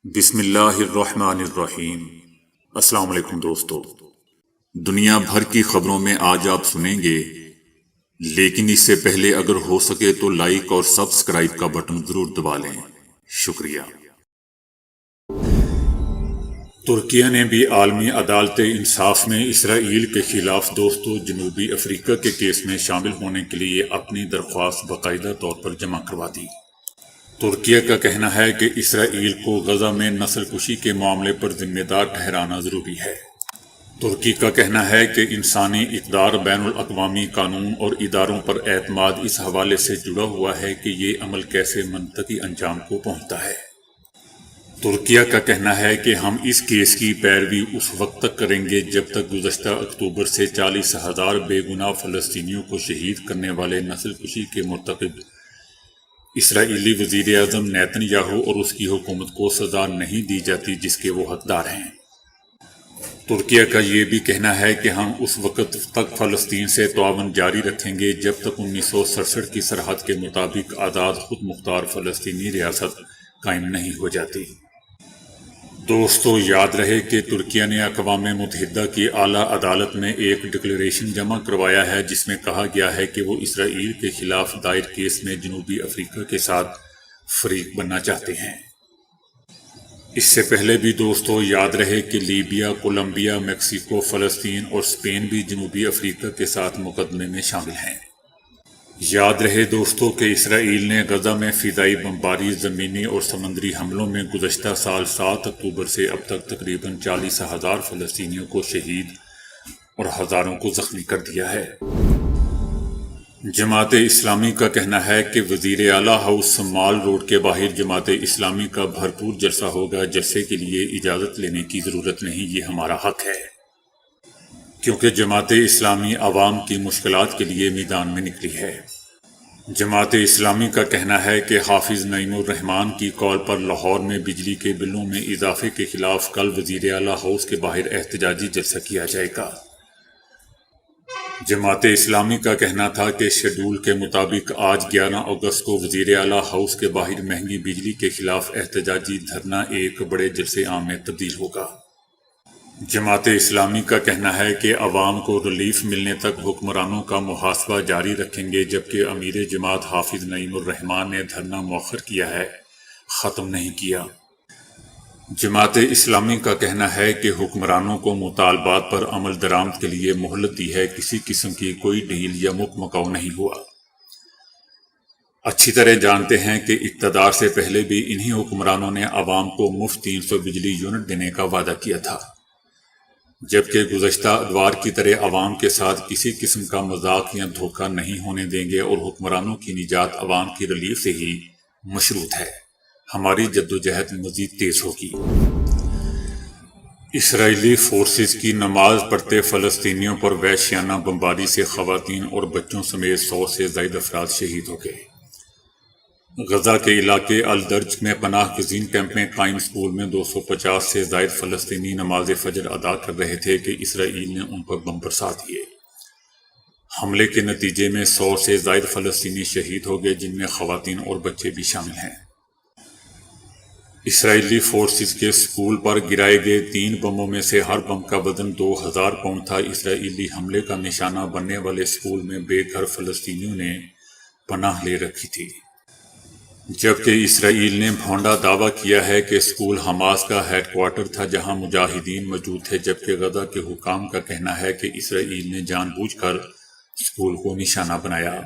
بسم اللہ الرحمن الرحیم۔ السلام علیکم دوستو، دنیا بھر کی خبروں میں آج آپ سنیں گے، لیکن اس سے پہلے اگر ہو سکے تو لائک اور سبسکرائب کا بٹن ضرور دبا لیں۔ شکریہ۔ ترکیہ نے بھی عالمی عدالت انصاف میں اسرائیل کے خلاف جنوبی افریقہ کے کیس میں شامل ہونے کے لیے اپنی درخواست باقاعدہ طور پر جمع کروا دی۔ ترکیہ کا کہنا ہے کہ اسرائیل کو غزہ میں نسل کشی کے معاملے پر ذمہ دار ٹھہرانا ضروری ہے۔ ترکی کا کہنا ہے کہ انسانی اقدار، بین الاقوامی قانون اور اداروں پر اعتماد اس حوالے سے جڑا ہوا ہے کہ یہ عمل کیسے منطقی انجام کو پہنچتا ہے۔ ترکیہ کا کہنا ہے کہ ہم اس کیس کی پیروی اس وقت تک کریں گے جب تک گزشتہ اکتوبر سے 40,000 بے گناہ فلسطینیوں کو شہید کرنے والے نسل کشی کے مرتکب اسرائیلی وزیر اعظم نیتن یاہو اور اس کی حکومت کو سزا نہیں دی جاتی جس کے وہ حقدار ہیں۔ ترکیہ کا یہ بھی کہنا ہے کہ ہم اس وقت تک فلسطین سے تعاون جاری رکھیں گے جب تک 1967 کی سرحد کے مطابق آزاد خود مختار فلسطینی ریاست قائم نہیں ہو جاتی۔ دوستو، یاد رہے کہ ترکیہ نے اقوام متحدہ کی اعلیٰ عدالت میں ایک ڈکلریشن جمع کروایا ہے جس میں کہا گیا ہے کہ وہ اسرائیل کے خلاف دائر کیس میں جنوبی افریقہ کے ساتھ فریق بننا چاہتے ہیں۔ اس سے پہلے بھی دوستو یاد رہے کہ لیبیا، کولمبیا، میکسیکو، فلسطین اور اسپین بھی جنوبی افریقہ کے ساتھ مقدمے میں شامل ہیں۔ یاد رہے دوستو کہ اسرائیل نے غزہ میں فضائی بمباری، زمینی اور سمندری حملوں میں گزشتہ سال 7 اکتوبر سے اب تک تقریباً 40,000 فلسطینیوں کو شہید اور ہزاروں کو زخمی کر دیا ہے۔ جماعت اسلامی کا کہنا ہے کہ وزیر اعلیٰ ہاؤس مال روڈ کے باہر جماعت اسلامی کا بھرپور جلسہ ہوگا۔ جلسے کے لیے اجازت لینے کی ضرورت نہیں، یہ ہمارا حق ہے، کیونکہ جماعت اسلامی عوام کی مشکلات کے لیے میدان میں نکلی ہے۔ جماعت اسلامی کا کہنا ہے کہ حافظ نعیم الرحمن کی کال پر لاہور میں بجلی کے بلوں میں اضافے کے خلاف کل وزیر اعلیٰ ہاؤس کے باہر احتجاجی جلسہ کیا جائے گا۔ جماعت اسلامی کا کہنا تھا کہ شیڈول کے مطابق آج 11 اگست کو وزیر اعلیٰ ہاؤس کے باہر مہنگی بجلی کے خلاف احتجاجی دھرنا ایک بڑے جلسے عام میں تبدیل ہوگا۔ جماعت اسلامی کا کہنا ہے کہ عوام کو ریلیف ملنے تک حکمرانوں کا محاسبہ جاری رکھیں گے، جبکہ امیر جماعت حافظ نعیم الرحمن نے دھرنا مؤخر کیا ہے، ختم نہیں کیا۔ جماعت اسلامی کا کہنا ہے کہ حکمرانوں کو مطالبات پر عمل درآمد کے لیے مہلت دی ہے، کسی قسم کی کوئی ڈھیل یا مکمکاؤ نہیں ہوا۔ اچھی طرح جانتے ہیں کہ اقتدار سے پہلے بھی انہی حکمرانوں نے عوام کو مفت 300 بجلی یونٹ دینے کا وعدہ کیا تھا، جبکہ گزشتہ ادوار کی طرح عوام کے ساتھ کسی قسم کا مذاق یا دھوکہ نہیں ہونے دیں گے اور حکمرانوں کی نجات عوام کی ریلیف سے ہی مشروط ہے۔ ہماری جدوجہد مزید تیز ہوگی۔ اسرائیلی فورسز کی نماز پڑھتے فلسطینیوں پر وحشیانہ بمباری سے خواتین اور بچوں سمیت 100 سے زائد افراد شہید ہو گئے۔ غزہ کے علاقے الدرج میں پناہ گزین کیمپ میں قائم اسکول میں 250 سے زائد فلسطینی نماز فجر ادا کر رہے تھے کہ اسرائیل نے ان پر بم برسا دیے۔ حملے کے نتیجے میں 100 سے زائد فلسطینی شہید ہو گئے، جن میں خواتین اور بچے بھی شامل ہیں۔ اسرائیلی فورسز کے اسکول پر گرائے گئے 3 بموں میں سے ہر بم کا وزن 2000 پاؤنڈ تھا۔ اسرائیلی حملے کا نشانہ بننے والے اسکول میں بے گھر فلسطینیوں نے پناہ لے رکھی تھی، جبکہ اسرائیل نے بھونڈا دعویٰ کیا ہے کہ اسکول حماس کا ہیڈ کوارٹر تھا جہاں مجاہدین موجود تھے، جبکہ غزہ کے حکام کا کہنا ہے کہ اسرائیل نے جان بوجھ کر اسکول کو نشانہ بنایا۔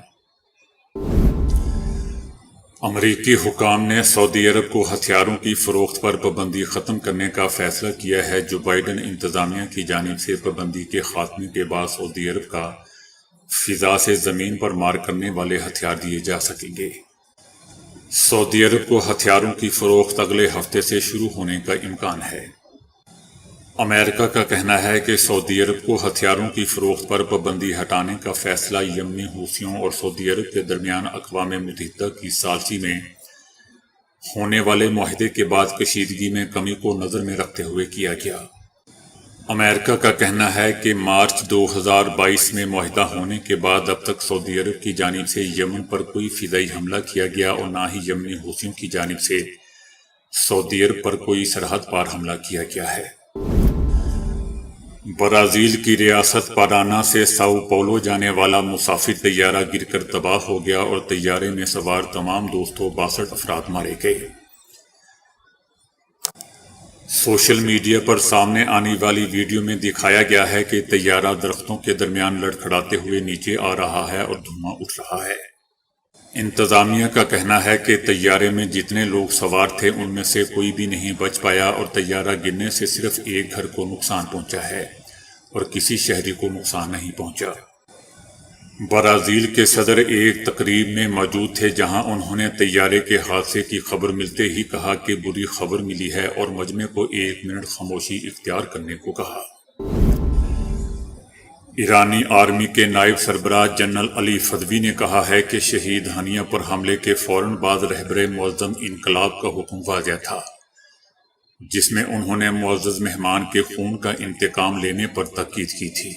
امریکی حکام نے سعودی عرب کو ہتھیاروں کی فروخت پر پابندی ختم کرنے کا فیصلہ کیا ہے۔ جو بائیڈن انتظامیہ کی جانب سے پابندی کے خاتمے کے بعد سعودی عرب کا فضا سے زمین پر مار کرنے والے ہتھیار دیے جا سکیں گے۔ سعودی عرب کو ہتھیاروں کی فروخت اگلے ہفتے سے شروع ہونے کا امکان ہے۔ امریکہ کا کہنا ہے کہ سعودی عرب کو ہتھیاروں کی فروخت پر پابندی ہٹانے کا فیصلہ یمنی حوثیوں اور سعودی عرب کے درمیان اقوام متحدہ کی ثالثی میں ہونے والے معاہدے کے بعد کشیدگی میں کمی کو نظر میں رکھتے ہوئے کیا گیا۔ امریکہ کا کہنا ہے کہ مارچ 2022 میں معاہدہ ہونے کے بعد اب تک سعودی عرب کی جانب سے یمن پر کوئی فضائی حملہ کیا گیا اور نہ ہی یمنی حوثیوں کی جانب سے سعودی عرب پر کوئی سرحد پار حملہ کیا گیا ہے۔ برازیل کی ریاست پارانا سے ساؤ پولو جانے والا مسافر طیارہ گر کر تباہ ہو گیا اور طیارے میں سوار تمام 262 افراد مارے گئے۔ سوشل میڈیا پر سامنے آنے والی ویڈیو میں دکھایا گیا ہے کہ طیارہ درختوں کے درمیان لڑکھڑاتے ہوئے نیچے آ رہا ہے اور دھواں اٹھ رہا ہے۔ انتظامیہ کا کہنا ہے کہ طیارے میں جتنے لوگ سوار تھے ان میں سے کوئی بھی نہیں بچ پایا اور طیارہ گرنے سے صرف ایک گھر کو نقصان پہنچا ہے اور کسی شہری کو نقصان نہیں پہنچا۔ برازیل کے صدر ایک تقریب میں موجود تھے جہاں انہوں نے طیارے کے حادثے کی خبر ملتے ہی کہا کہ بری خبر ملی ہے اور مجمع کو 1 منٹ خاموشی اختیار کرنے کو کہا۔ ایرانی آرمی کے نائب سربراہ جنرل علی فدوی نے کہا ہے کہ شہید ہانیہ پر حملے کے فوراً بعد رہبر معظم انقلاب کا حکم واضح تھا، جس میں انہوں نے معزز مہمان کے خون کا انتقام لینے پر تاکید کی تھی۔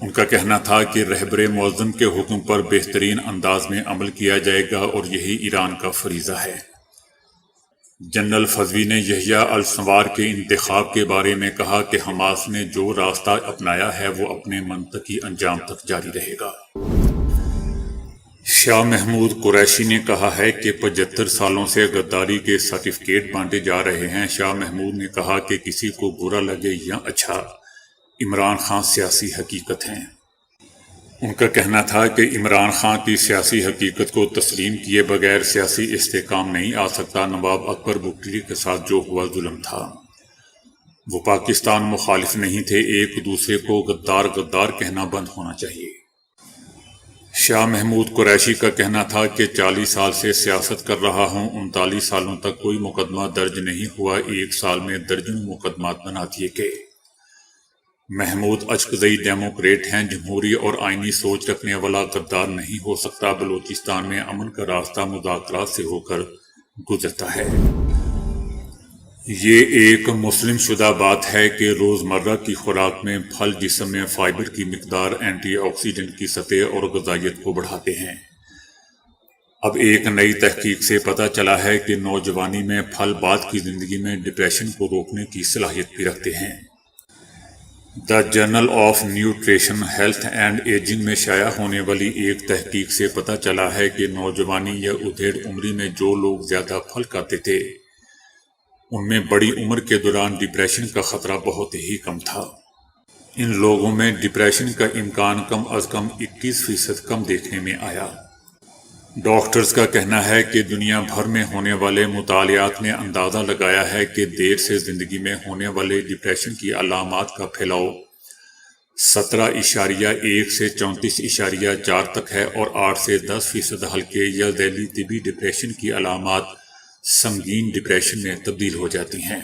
ان کا کہنا تھا کہ رہبر معظم کے حکم پر بہترین انداز میں عمل کیا جائے گا اور یہی ایران کا فریضہ ہے۔ جنرل فدوی نے یحییٰ السنوار کے انتخاب کے بارے میں کہا کہ حماس نے جو راستہ اپنایا ہے وہ اپنے منطقی انجام تک جاری رہے گا۔ شاہ محمود قریشی نے کہا ہے کہ 75 سالوں سے غداری کے سرٹیفکیٹ بانٹے جا رہے ہیں۔ شاہ محمود نے کہا کہ کسی کو برا لگے یا اچھا، عمران خان سیاسی حقیقت ہیں۔ ان کا کہنا تھا کہ عمران خان کی سیاسی حقیقت کو تسلیم کیے بغیر سیاسی استحکام نہیں آ سکتا۔ نواب اکبر بگٹی کے ساتھ جو ہوا ظلم تھا۔ وہ پاکستان مخالف نہیں تھے، ایک دوسرے کو غدار غدار کہنا بند ہونا چاہیے۔ شاہ محمود قریشی کا کہنا تھا کہ 40 سال سے سیاست کر رہا ہوں، 39 سالوں تک کوئی مقدمہ درج نہیں ہوا، 1 سال میں درجنوں مقدمات بنا دیے گئے۔ محمود اچکزئی ڈیموکریٹ ہیں، جمہوری اور آئینی سوچ رکھنے والا غدار نہیں ہو سکتا۔ بلوچستان میں امن کا راستہ مذاکرات سے ہو کر گزرتا ہے۔ یہ ایک مسلم شدہ بات ہے کہ روزمرہ کی خوراک میں پھل جسم میں فائبر کی مقدار، اینٹی آکسیڈنٹ کی سطح اور غذائیت کو بڑھاتے ہیں۔ اب ایک نئی تحقیق سے پتہ چلا ہے کہ نوجوانی میں پھل بعد کی زندگی میں ڈپریشن کو روکنے کی صلاحیت بھی رکھتے ہیں۔ The journal of nutrition, health and ageing میں شائع ہونے والی ایک تحقیق سے پتہ چلا ہے کہ نوجوانی یا ادھیڑ عمری میں جو لوگ زیادہ پھل کھاتے تھے ان میں بڑی عمر کے دوران ڈپریشن کا خطرہ بہت ہی کم تھا۔ ان لوگوں میں ڈپریشن کا امکان کم از کم 21% کم دیکھنے میں آیا۔ ڈاکٹرز کا کہنا ہے کہ دنیا بھر میں ہونے والے مطالعات نے اندازہ لگایا ہے کہ دیر سے زندگی میں ہونے والے ڈپریشن کی علامات کا پھیلاؤ 17.1 سے 34.4 تک ہے اور 8 سے 10% ہلکے یا ذیلی طبی ڈپریشن کی علامات سنگین ڈپریشن میں تبدیل ہو جاتی ہیں۔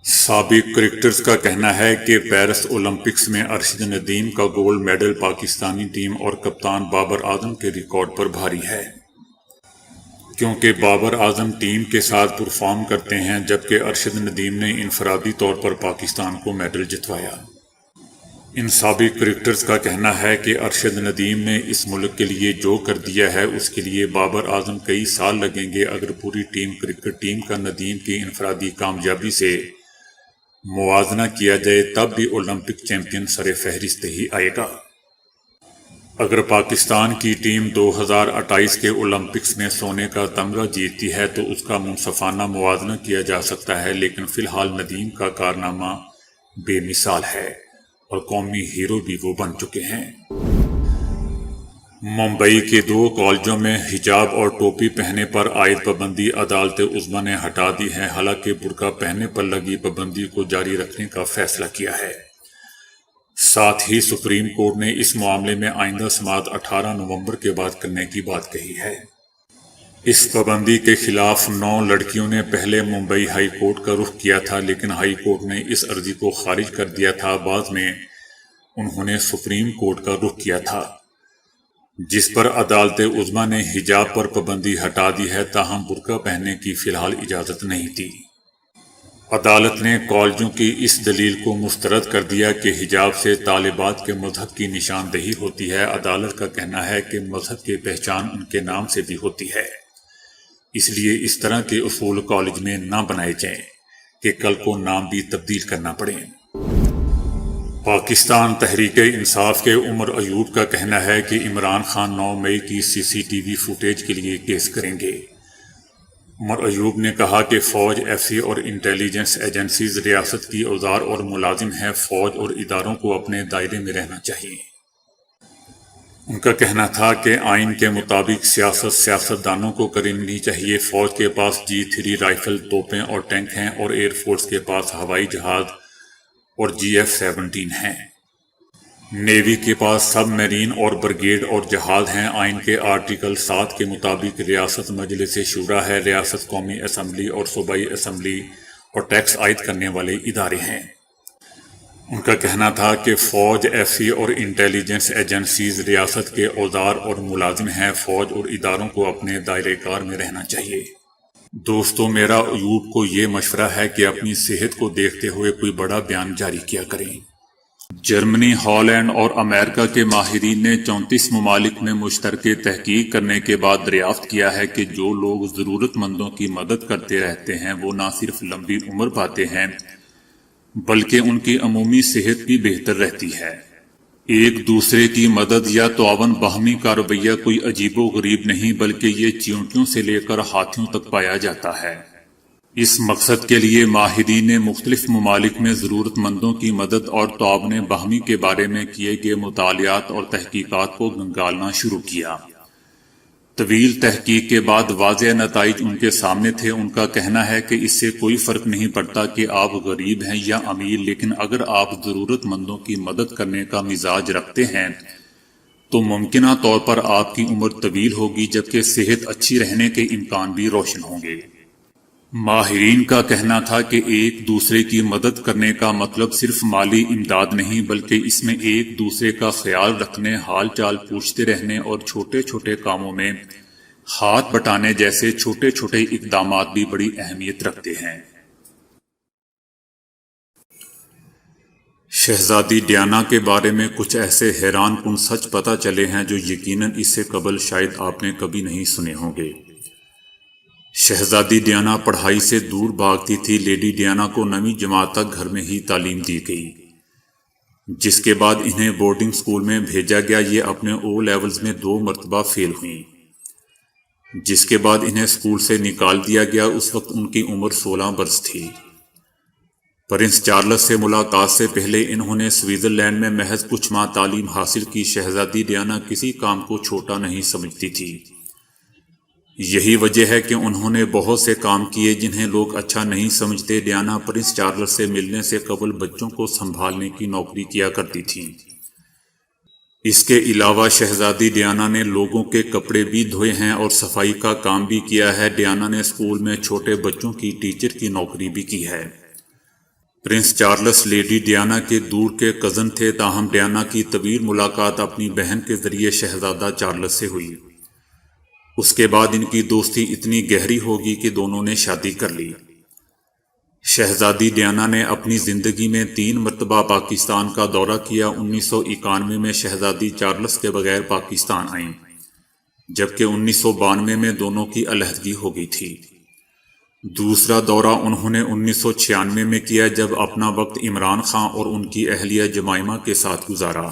سابق کرکٹرز کا کہنا ہے کہ پیرس اولمپکس میں ارشد ندیم کا گولڈ میڈل پاکستانی ٹیم اور کپتان بابر اعظم کے ریکارڈ پر بھاری ہے، کیونکہ بابر اعظم ٹیم کے ساتھ پرفارم کرتے ہیں جبکہ ارشد ندیم نے انفرادی طور پر پاکستان کو میڈل جتوایا۔ ان سابق کرکٹرز کا کہنا ہے کہ ارشد ندیم نے اس ملک کے لیے جو کر دیا ہے اس کے لیے بابر اعظم کئی سال لگیں گے۔ اگر پوری کرکٹ ٹیم کا ندیم کی انفرادی کامیابی سے موازنہ کیا جائے تب بھی اولمپک چیمپئن سر فہرست ہی آئے گا۔ اگر پاکستان کی ٹیم 2028 کے اولمپکس میں سونے کا تمغہ جیتتی ہے تو اس کا منصفانہ موازنہ کیا جا سکتا ہے، لیکن فی الحال ندیم کا کارنامہ بے مثال ہے اور قومی ہیرو بھی وہ بن چکے ہیں۔ ممبئی کے 2 کالجوں میں حجاب اور ٹوپی پہننے پر عائد پابندی عدالت عظمیٰ نے ہٹا دی ہے، حالانکہ برقع پہننے پر لگی پابندی کو جاری رکھنے کا فیصلہ کیا ہے۔ ساتھ ہی سپریم کورٹ نے اس معاملے میں آئندہ سماعت 18 نومبر کے بعد کرنے کی بات کہی ہے۔ اس پابندی کے خلاف 9 لڑکیوں نے پہلے ممبئی ہائی کورٹ کا رخ کیا تھا، لیکن ہائی کورٹ نے اس عرضی کو خارج کر دیا تھا۔ بعد میں انہوں نے سپریم کورٹ کا رخ کیا تھا، جس پر عدالت عظمیٰ نے حجاب پر پابندی ہٹا دی ہے، تاہم برقع پہننے کی فی الحال اجازت نہیں تھی۔ عدالت نے کالجوں کی اس دلیل کو مسترد کر دیا کہ حجاب سے طالبات کے مذہب کی نشاندہی ہوتی ہے۔ عدالت کا کہنا ہے کہ مذہب کی پہچان ان کے نام سے بھی ہوتی ہے، اس لیے اس طرح کے اصول کالج میں نہ بنائے جائیں کہ کل کو نام بھی تبدیل کرنا پڑے۔ پاکستان تحریک انصاف کے عمر ایوب کا کہنا ہے کہ عمران خان 9 مئی کی CCTV فوٹیج کے لیے کیس کریں گے۔ عمر ایوب نے کہا کہ فوج، FA اور انٹیلیجنس ایجنسیز ریاست کی اوزار اور ملازم ہیں، فوج اور اداروں کو اپنے دائرے میں رہنا چاہیے۔ ان کا کہنا تھا کہ آئین کے مطابق سیاستدانوں کو کرنی چاہیے۔ فوج کے پاس G3 رائفل، توپیں اور ٹینک ہیں اور ایئر فورس کے پاس ہوائی جہاز اور GF-17 ہیں۔ نیوی کے پاس سب میرین اور بریگیڈ اور جہاز ہیں۔ آئین کے آرٹیکل 7 کے مطابق ریاست مجلس شورا ہے۔ ریاست قومی اسمبلی اور صوبائی اسمبلی اور ٹیکس عائد کرنے والے ادارے ہیں۔ ان کا کہنا تھا کہ فوج، FA اور انٹیلیجنس ایجنسیز ریاست کے اوزار اور ملازم ہیں، فوج اور اداروں کو اپنے دائرہ کار میں رہنا چاہیے۔ دوستو، میرا ایوب کو یہ مشورہ ہے کہ اپنی صحت کو دیکھتے ہوئے کوئی بڑا بیان جاری کیا کریں۔ جرمنی، ہالینڈ اور امریکہ کے ماہرین نے 34 ممالک میں مشترکہ تحقیق کرنے کے بعد دریافت کیا ہے کہ جو لوگ ضرورت مندوں کی مدد کرتے رہتے ہیں وہ نہ صرف لمبی عمر پاتے ہیں بلکہ ان کی عمومی صحت بھی بہتر رہتی ہے۔ ایک دوسرے کی مدد یا تعاون باہمی کا رویہ کوئی عجیب و غریب نہیں بلکہ یہ چیونٹیوں سے لے کر ہاتھیوں تک پایا جاتا ہے۔ اس مقصد کے لیے ماہرین نے مختلف ممالک میں ضرورت مندوں کی مدد اور تعاون باہمی کے بارے میں کیے گئے مطالعات اور تحقیقات کو گنگالنا شروع کیا۔ طویل تحقیق کے بعد واضح نتائج ان کے سامنے تھے۔ ان کا کہنا ہے کہ اس سے کوئی فرق نہیں پڑتا کہ آپ غریب ہیں یا امیر، لیکن اگر آپ ضرورت مندوں کی مدد کرنے کا مزاج رکھتے ہیں تو ممکنہ طور پر آپ کی عمر طویل ہوگی جبکہ صحت اچھی رہنے کے امکان بھی روشن ہوں گے۔ ماہرین کا کہنا تھا کہ ایک دوسرے کی مدد کرنے کا مطلب صرف مالی امداد نہیں بلکہ اس میں ایک دوسرے کا خیال رکھنے، حال چال پوچھتے رہنے اور چھوٹے چھوٹے کاموں میں ہاتھ بٹانے جیسے چھوٹے چھوٹے اقدامات بھی بڑی اہمیت رکھتے ہیں۔ شہزادی ڈیانا کے بارے میں کچھ ایسے حیران کن سچ پتہ چلے ہیں جو یقیناً اس سے قبل شاید آپ نے کبھی نہیں سنے ہوں گے۔ شہزادی ڈیانا پڑھائی سے دور بھاگتی تھی۔ لیڈی ڈیانا کو 9ویں جماعت تک گھر میں ہی تعلیم دی گئی، جس کے بعد انہیں بورڈنگ سکول میں بھیجا گیا۔ یہ اپنے او لیولز میں 2 مرتبہ فیل ہوئیں، جس کے بعد انہیں سکول سے نکال دیا گیا۔ اس وقت ان کی عمر 16 برس تھی۔ پرنس چارلس سے ملاقات سے پہلے انہوں نے سوئٹزرلینڈ میں محض کچھ ماہ تعلیم حاصل کی۔ شہزادی ڈیانا کسی کام کو چھوٹا نہیں سمجھتی تھی۔ یہی وجہ ہے کہ انہوں نے بہت سے کام کیے جنہیں لوگ اچھا نہیں سمجھتے۔ ڈیانا پرنس چارلس سے ملنے سے قبل بچوں کو سنبھالنے کی نوکری کیا کرتی تھی۔ اس کے علاوہ شہزادی ڈیانا نے لوگوں کے کپڑے بھی دھوئے ہیں اور صفائی کا کام بھی کیا ہے۔ ڈیانا نے اسکول میں چھوٹے بچوں کی ٹیچر کی نوکری بھی کی ہے۔ پرنس چارلس لیڈی ڈیانا کے دور کے کزن تھے، تاہم ڈیانا کی طویل ملاقات اپنی بہن کے ذریعے شہزادہ چارلس سے ہوئی۔ اس کے بعد ان کی دوستی اتنی گہری ہوگی کہ دونوں نے شادی کر لی۔ شہزادی ڈیانا نے اپنی زندگی میں 3 مرتبہ پاکستان کا دورہ کیا۔ 1991 میں شہزادی چارلس کے بغیر پاکستان آئیں، جبکہ 1992 میں دونوں کی علیحدگی ہو گئی تھی۔ دوسرا دورہ انہوں نے 1996 میں کیا جب اپنا وقت عمران خان اور ان کی اہلیہ جمائمہ کے ساتھ گزارا،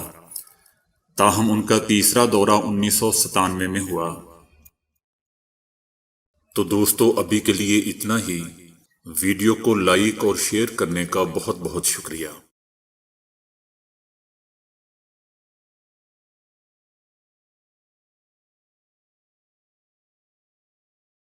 تاہم ان کا تیسرا دورہ 1997 میں ہوا۔ تو دوستو، ابھی کے لیے اتنا ہی۔ ویڈیو کو لائک اور شیئر کرنے کا بہت بہت شکریہ۔